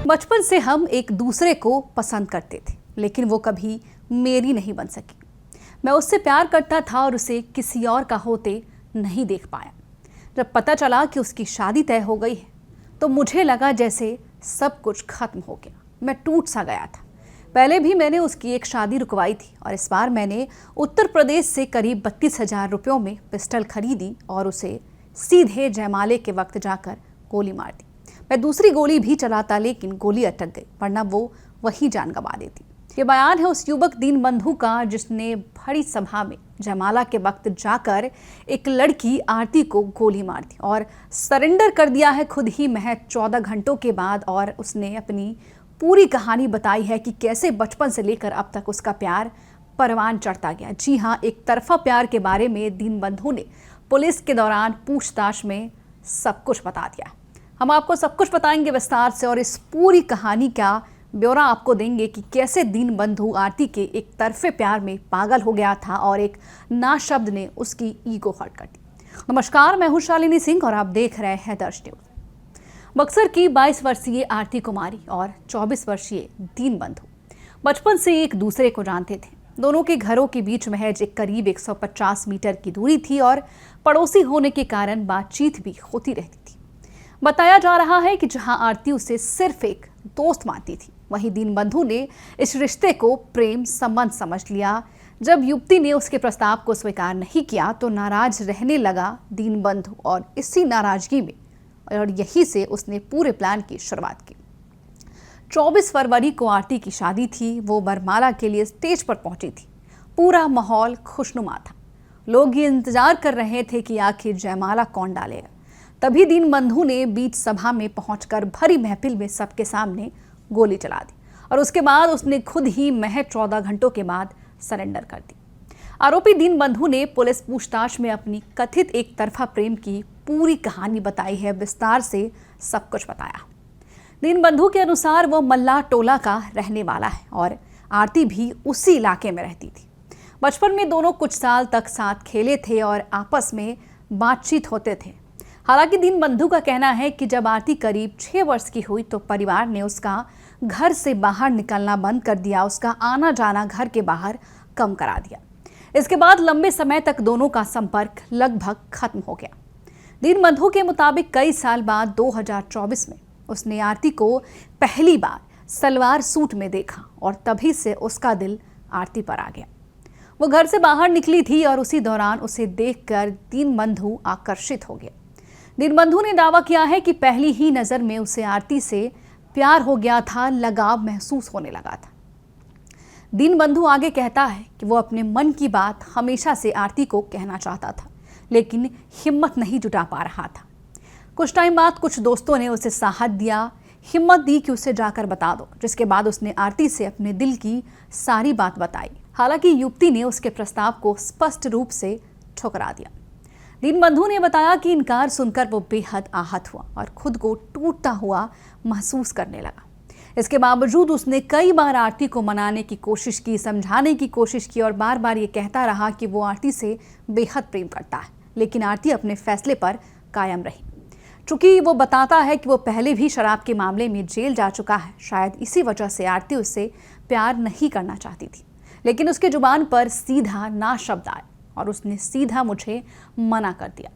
बचपन से हम एक दूसरे को पसंद करते थे, लेकिन वो कभी मेरी नहीं बन सकी। मैं उससे प्यार करता था और उसे किसी और का होते नहीं देख पाया। जब पता चला कि उसकी शादी तय हो गई है तो मुझे लगा जैसे सब कुछ खत्म हो गया। मैं टूट सा गया था। पहले भी मैंने उसकी एक शादी रुकवाई थी और इस बार मैंने उत्तर प्रदेश से करीब 32,000 रुपयों में पिस्टल खरीदी और उसे सीधे जयमाले के वक्त जाकर गोली मार दी। मैं दूसरी गोली भी चलाता, लेकिन गोली अटक गई, वरना वो वही जान गंवा देती। ये बयान है उस युवक दीनबंधु का जिसने बड़ी सभा में जयमाला के वक्त जाकर एक लड़की आरती को गोली मार दी और सरेंडर कर दिया है खुद ही महज 14 घंटों के बाद। और उसने अपनी पूरी कहानी बताई है कि कैसे बचपन से लेकर अब तक उसका प्यार परवान चढ़ता गया। जी हाँ, एक तरफा प्यार के बारे में दीनबंधु ने पुलिस के दौरान पूछताछ में सब कुछ बता दिया। हम आपको सब कुछ बताएंगे विस्तार से और इस पूरी कहानी का ब्यौरा आपको देंगे कि कैसे दीनबंधु आरती के एक तरफे प्यार में पागल हो गया था और एक ना शब्द ने उसकी ईगो हर्ट कर दी। नमस्कार, मैं हूं शालिनी सिंह और आप देख रहे हैं दर्श न्यूज। बक्सर की 22 वर्षीय आरती कुमारी और 24 वर्षीय दीनबंधु बचपन से एक दूसरे को जानते थे। दोनों के घरों के बीच महज एक करीब 150 मीटर की दूरी थी और पड़ोसी होने के कारण बातचीत भी होती रहती थी। बताया जा रहा है कि जहां आरती उसे सिर्फ एक दोस्त मानती थी, वहीं दीनबंधु ने इस रिश्ते को प्रेम संबंध समझ लिया। जब युवती ने उसके प्रस्ताव को स्वीकार नहीं किया तो नाराज रहने लगा दीनबंधु और इसी नाराजगी में और यहीं से उसने पूरे प्लान की शुरुआत की। 24 फरवरी को आरती की शादी थी। वो वरमाला के लिए स्टेज पर पहुंची थी। पूरा माहौल खुशनुमा था। लोग ये इंतजार कर रहे थे कि आखिर जयमाला कौन डालेगा। तभी दीनबंधु ने बीच सभा में पहुंचकर भरी महफिल में सबके सामने गोली चला दी और उसके बाद उसने खुद ही महज 14 घंटों के बाद सरेंडर कर दी। आरोपी दीनबंधु ने पुलिस पूछताछ में अपनी कथित एक तरफा प्रेम की पूरी कहानी बताई है, विस्तार से सब कुछ बताया। दीनबंधु के अनुसार वो मल्ला टोला का रहने वाला है और आरती भी उसी इलाके में रहती थी। बचपन में दोनों कुछ साल तक साथ खेले थे और आपस में बातचीत होते थे। हालांकि दीनबंधु का कहना है कि जब आरती करीब 6 वर्ष की हुई तो परिवार ने उसका घर से बाहर निकलना बंद कर दिया। उसका आना जाना घर के बाहर कम करा दिया। इसके बाद लंबे समय तक दोनों का संपर्क लगभग खत्म हो गया। दीनबंधु के मुताबिक कई साल बाद 2024 में उसने आरती को पहली बार सलवार सूट में देखा और तभी से उसका दिल आरती पर आ गया। वो घर से बाहर निकली थी और उसी दौरान उसे देखकर दीनबंधु आकर्षित हो गया। दीनबंधु ने दावा किया है कि पहली ही नज़र में उसे आरती से प्यार हो गया था, लगाव महसूस होने लगा था। दीनबंधु आगे कहता है कि वो अपने मन की बात हमेशा से आरती को कहना चाहता था, लेकिन हिम्मत नहीं जुटा पा रहा था। कुछ टाइम बाद कुछ दोस्तों ने उसे साहस दिया, हिम्मत दी कि उसे जाकर बता दो, जिसके बाद उसने आरती से अपने दिल की सारी बात बताई। हालांकि युवती ने उसके प्रस्ताव को स्पष्ट रूप से ठुकरा दिया। दीनबंधु ने बताया कि इनकार सुनकर वो बेहद आहत हुआ और खुद को टूटता हुआ महसूस करने लगा। इसके बावजूद उसने कई बार आरती को मनाने की कोशिश की, समझाने की कोशिश की और बार बार ये कहता रहा कि वो आरती से बेहद प्रेम करता है, लेकिन आरती अपने फैसले पर कायम रही। चूंकि वो बताता है कि वो पहले भी शराब के मामले में जेल जा चुका है, शायद इसी वजह से आरती उससे प्यार नहीं करना चाहती थी, लेकिन उसके जुबान पर सीधा ना शब्द आए और उसने सीधा मुझे मना कर दिया।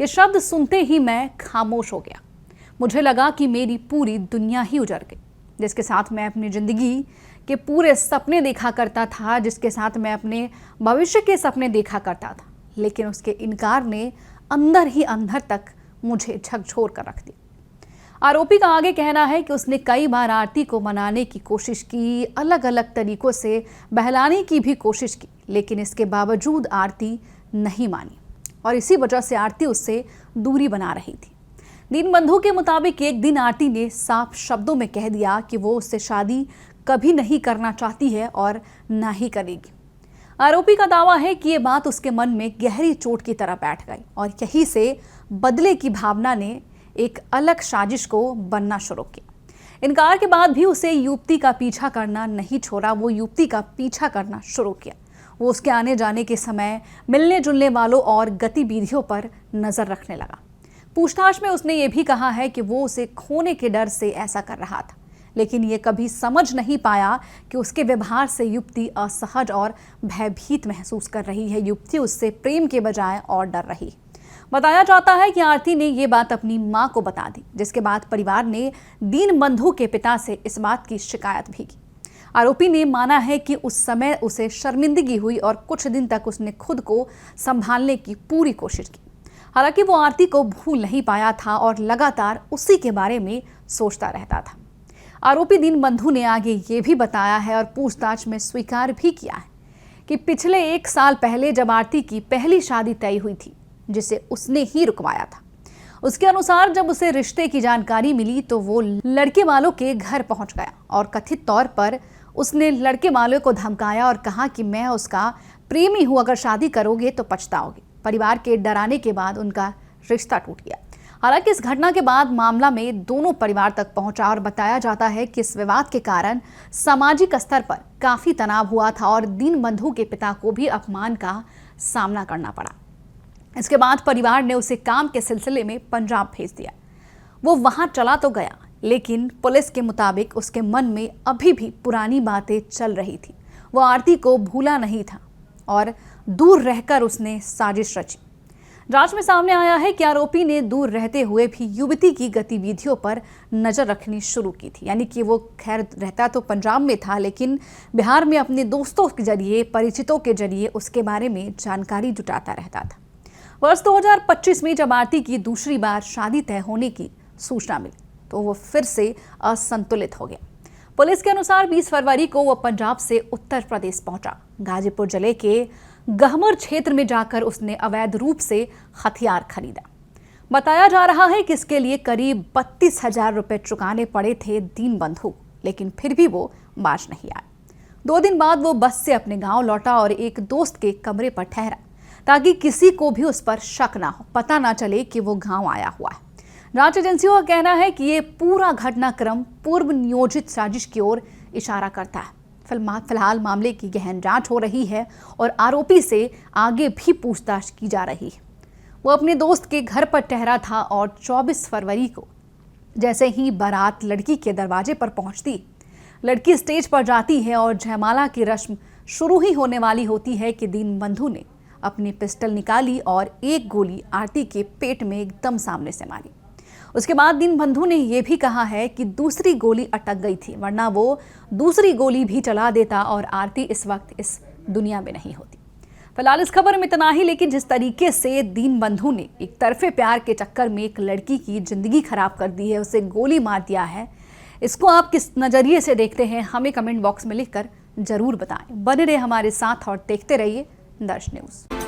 ये शब्द सुनते ही मैं खामोश हो गया। मुझे लगा कि मेरी पूरी दुनिया ही उजड़ गई, जिसके साथ मैं अपनी ज़िंदगी के पूरे सपने देखा करता था, जिसके साथ मैं अपने भविष्य के सपने देखा करता था, लेकिन उसके इनकार ने अंदर ही अंदर तक मुझे झकझोर कर रख दिया। आरोपी का आगे कहना है कि उसने कई बार आरती को मनाने की कोशिश की, अलग अलग तरीकों से बहलाने की भी कोशिश की, लेकिन इसके बावजूद आरती नहीं मानी और इसी वजह से आरती उससे दूरी बना रही थी। दीनबंधु के मुताबिक एक दिन आरती ने साफ शब्दों में कह दिया कि वो उससे शादी कभी नहीं करना चाहती है और ना ही करेगी। आरोपी का दावा है कि ये बात उसके मन में गहरी चोट की तरह बैठ गई और यहीं से बदले की भावना ने एक अलग साजिश को बनना शुरू किया। इनकार के बाद भी उसे युवती का पीछा करना नहीं छोड़ा। वो युवती का पीछा करना शुरू किया। वो उसके आने जाने के समय, मिलने जुलने वालों और गतिविधियों पर नजर रखने लगा। पूछताछ में उसने ये भी कहा है कि वो उसे खोने के डर से ऐसा कर रहा था, लेकिन ये कभी समझ नहीं पाया कि उसके व्यवहार से युवती असहज और भयभीत महसूस कर रही है। युवती उससे प्रेम के बजाय और डर रही। बताया जाता है कि आरती ने ये बात अपनी मां को बता दी, जिसके बाद परिवार ने दीनबंधु के पिता से इस बात की शिकायत भी की। आरोपी ने माना है कि उस समय उसे शर्मिंदगी हुई और कुछ दिन तक उसने खुद को संभालने की पूरी कोशिश की। हालांकि वो आरती को भूल नहीं पाया था और लगातार उसी के बारे में सोचता रहता था। आरोपी दीनबंधु ने आगे ये भी बताया है और पूछताछ में स्वीकार भी किया है कि पिछले 1 साल पहले जब आरती की पहली शादी तय हुई थी, जिसे उसने ही रुकवाया था, उसके अनुसार जब उसे रिश्ते की जानकारी मिली तो वो लड़के वालों के घर पहुंच गया और कथित तौर पर उसने लड़के वालों को धमकाया और कहा कि मैं उसका प्रेमी हूं, अगर शादी करोगे तो पछताओगे। परिवार के डराने के बाद उनका रिश्ता टूट गया। हालांकि इस घटना के बाद मामला में दोनों परिवार तक पहुंचा और बताया जाता है कि इस विवाद के कारण सामाजिक स्तर पर काफी तनाव हुआ था और दीनबंधु के पिता को भी अपमान का सामना करना पड़ा। इसके बाद परिवार ने उसे काम के सिलसिले में पंजाब भेज दिया। वो वहां चला तो गया, लेकिन पुलिस के मुताबिक उसके मन में अभी भी पुरानी बातें चल रही थी। वो आरती को भूला नहीं था और दूर रहकर उसने साजिश रची। जांच में सामने आया है कि आरोपी ने दूर रहते हुए भी युवती की गतिविधियों पर नजर रखनी शुरू की थी। यानी कि वो खैर रहता तो पंजाब में था, लेकिन बिहार में अपने दोस्तों के जरिए, परिचितों के जरिए उसके बारे में जानकारी जुटाता रहता था। वर्ष 2025 में जब आरती की दूसरी बार शादी तय होने की सूचना मिली तो वो फिर से असंतुलित हो गया। पुलिस के अनुसार 20 फरवरी को वो पंजाब से उत्तर प्रदेश पहुंचा। गाजीपुर जिले के गहमर क्षेत्र में जाकर उसने अवैध रूप से हथियार खरीदा। बताया जा रहा है कि इसके लिए करीब 32,000 रुपए चुकाने पड़े थे दीनबंधु, लेकिन फिर भी वो बाज नहीं आया। 2 दिन बाद वो बस से अपने गांव लौटा और एक दोस्त के कमरे पर ठहरा ताकि किसी को भी उस पर शक ना हो, पता ना चले कि वो गांव आया हुआ है। जांच एजेंसियों का कहना है कि ये पूरा घटनाक्रम पूर्व नियोजित साजिश की ओर इशारा करता है। फिलहाल मामले की गहन जांच हो रही है और आरोपी से आगे भी पूछताछ की जा रही है। वो अपने दोस्त के घर पर ठहरा था और 24 फरवरी को जैसे ही बारात लड़की के दरवाजे पर पहुंचती, लड़की स्टेज पर जाती है और जयमाला की रस्म शुरू ही होने वाली होती है कि दीनबंधु ने अपनी पिस्टल निकाली और एक गोली आरती के पेट में एकदम सामने से मारी। उसके बाद दीनबंधु ने यह भी कहा है कि दूसरी गोली अटक गई थी, वरना वो दूसरी गोली भी चला देता और आरती इस वक्त इस दुनिया में नहीं होती। फिलहाल इस खबर में इतना ही, लेकिन जिस तरीके से दीनबंधु ने एक तरफे प्यार के चक्कर में एक लड़की की जिंदगी खराब कर दी है, उसे गोली मार दिया है, इसको आप किस नजरिए से देखते हैं हमें कमेंट बॉक्स में लिखकर जरूर बताएं। बने रहे हमारे साथ और देखते रहिए दर्श न्यूज।